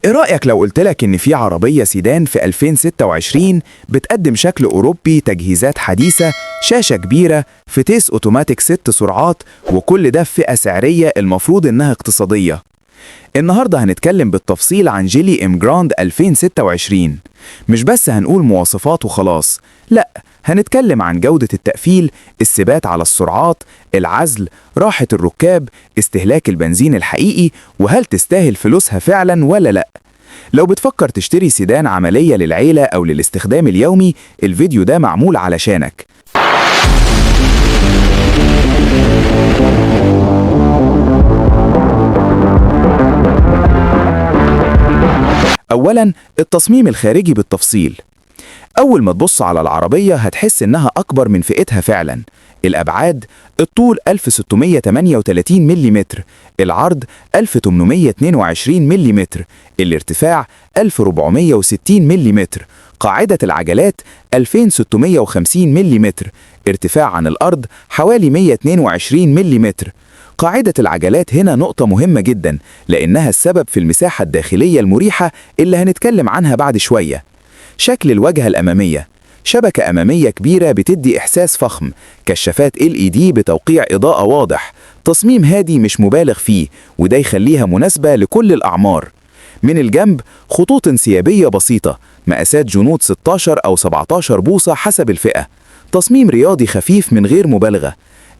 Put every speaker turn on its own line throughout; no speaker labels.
إيه رأيك لو قلتلك إن في عربية سيدان في 2026 بتقدم شكل أوروبي، تجهيزات حديثة، شاشة كبيرة، فتيس أوتوماتيك 6 سرعات، وكل ده في فئة سعرية المفروض إنها اقتصادية؟ النهاردة هنتكلم بالتفصيل عن جيلي إم جراند 2026. مش بس هنقول مواصفات وخلاص، لأ، هنتكلم عن جودة التقفيل، الثبات على السرعات، العزل، راحة الركاب، استهلاك البنزين الحقيقي، وهل تستاهل فلوسها فعلا ولا لأ. لو بتفكر تشتري سيدان عملية للعيلة أو للاستخدام اليومي، الفيديو ده معمول علشانك. أولاً، التصميم الخارجي بالتفصيل. أول ما تبص على العربية هتحس إنها أكبر من فئتها فعلاً. الأبعاد: الطول 1638 ملم، العرض 1822 ملم، الارتفاع 1460 ملم، قاعدة العجلات 2650 ملم، ارتفاع عن الأرض حوالي 122 ملم. قاعدة العجلات هنا نقطة مهمة جدا، لأنها السبب في المساحة الداخلية المريحة اللي هنتكلم عنها بعد شوية. شكل الواجهة الأمامية: شبكة أمامية كبيرة بتدي إحساس فخم، كشافات LED بتوقيع إضاءة واضح، تصميم هادي مش مبالغ فيه، وده يخليها مناسبة لكل الأعمار. من الجنب خطوط انسيابية بسيطة، مقاسات جنود 16 أو 17 بوصة حسب الفئة، تصميم رياضي خفيف من غير مبالغة.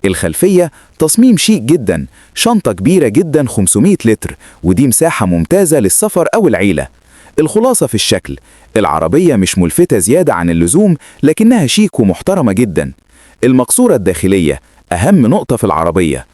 الخلفية تصميم شيك جدا، شنطة كبيرة جدا 500 لتر، ودي مساحة ممتازة للسفر أو العيلة. الخلاصة في الشكل: العربية مش ملفتة زيادة عن اللزوم، لكنها شيك ومحترمة جدا. المقصورة الداخلية أهم نقطة في العربية.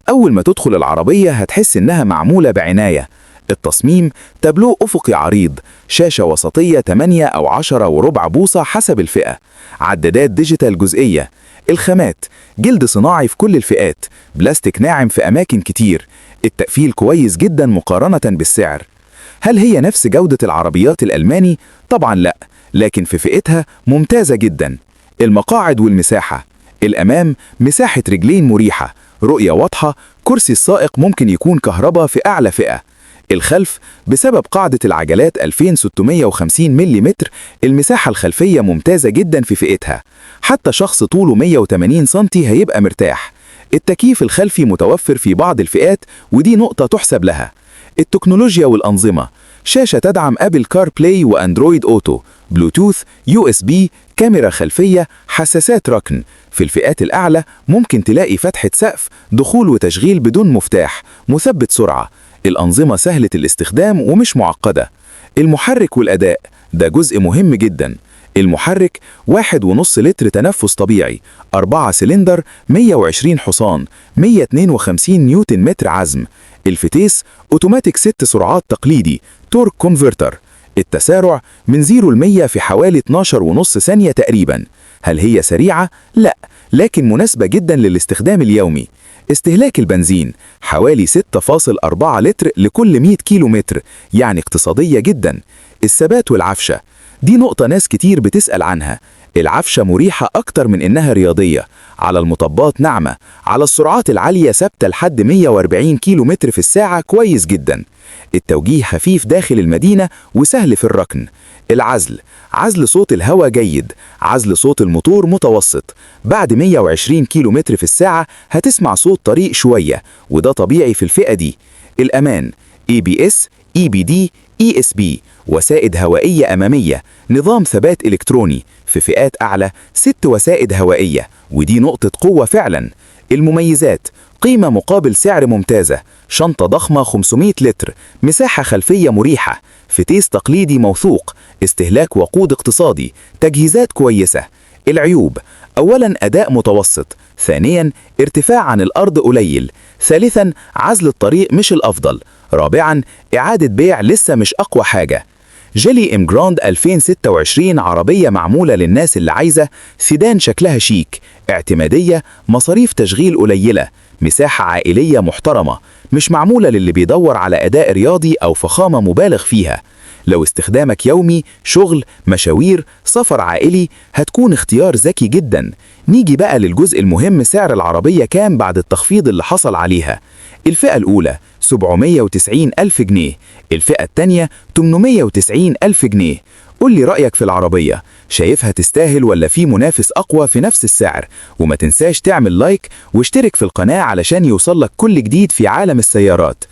أول ما تدخل العربية هتحس إنها معمولة بعناية. التصميم: تابلو أفقي عريض، شاشة وسطية 8 أو 10 وربع بوصة حسب الفئة، عدادات ديجيتال جزئية. الخامات: جلد صناعي في كل الفئات، بلاستيك ناعم في أماكن كتير. التقفيل كويس جدا مقارنة بالسعر. هل هي نفس جودة العربيات الألماني؟ طبعا لا، لكن في فئتها ممتازة جدا. المقاعد والمساحة: الأمام مساحة رجلين مريحة، رؤية واضحة، كرسي السائق ممكن يكون كهرباء في أعلى فئة. الخلف بسبب قاعدة العجلات 2650 ملم، المساحة الخلفية ممتازة جدا في فئتها، حتى شخص طوله 180 سنتي هيبقى مرتاح. التكييف الخلفي متوفر في بعض الفئات، ودي نقطة تحسب لها. التكنولوجيا والأنظمة: شاشة تدعم أبل كار بلاي وأندرويد أوتو، بلوتوث، USB، كاميرا خلفية، حساسات ركن. في الفئات الأعلى ممكن تلاقي فتحة سقف، دخول وتشغيل بدون مفتاح، مثبت سرعة. الأنظمة سهلة الاستخدام ومش معقدة. المحرك والأداء ده جزء مهم جدا. المحرك 1.5 لتر تنفس طبيعي، 4 سلندر، 120 حصان، 152 نيوتن متر عزم. الفتيس أوتوماتيك 6 سرعات تقليدي، تورك كونفرتر. التسارع من 0 ل 100 في حوالي 12.5 ثانية تقريبا. هل هي سريعة؟ لا، لكن مناسبة جدا للاستخدام اليومي. استهلاك البنزين حوالي 6.4 لتر لكل 100 كيلو متر، يعني اقتصادية جدا. الثبات والعفشة دي نقطة ناس كتير بتسأل عنها. العفشة مريحة أكتر من إنها رياضية، على المطبات ناعمة، على السرعات العالية ثابتة لحد 140 كيلو متر في الساعة كويس جدا. التوجيه خفيف داخل المدينة وسهل في الركن. العزل: عزل صوت الهواء جيد، عزل صوت الموتور متوسط. بعد 120 كيلو متر في الساعة هتسمع صوت طريق شوية، وده طبيعي في الفئة دي. الأمان: ABS، EBD، ESP، وسائد هوائية أمامية، نظام ثبات إلكتروني. في فئات أعلى 6 وسائد هوائية، ودي نقطة قوة فعلا. المميزات: قيمة مقابل سعر ممتازة، شنطة ضخمة 500 لتر، مساحة خلفية مريحة، فتيس تقليدي موثوق، استهلاك وقود اقتصادي، تجهيزات كويسة. العيوب: أولا أداء متوسط، ثانيا ارتفاع عن الأرض قليل، ثالثا عزل الطريق مش الأفضل، رابعا إعادة بيع لسه مش أقوى حاجة. جيلي إم جراند 2026 عربية معمولة للناس اللي عايزة سيدان شكلها شيك، اعتمادية، مصاريف تشغيل قليلة، مساحة عائلية محترمة، مش معمولة للي بيدور على أداء رياضي أو فخامة مبالغ فيها. لو استخدامك يومي، شغل، مشاوير، سفر عائلي، هتكون اختيار ذكي جدا. نيجي بقى للجزء المهم: سعر العربية كام بعد التخفيض اللي حصل عليها؟ الفئة الأولى 790 ألف جنيه، الفئة التانية 890 ألف جنيه. قول لي رأيك في العربية، شايفها تستاهل ولا في منافس أقوى في نفس السعر؟ وما تنساش تعمل لايك واشترك في القناة علشان يوصلك كل جديد في عالم السيارات.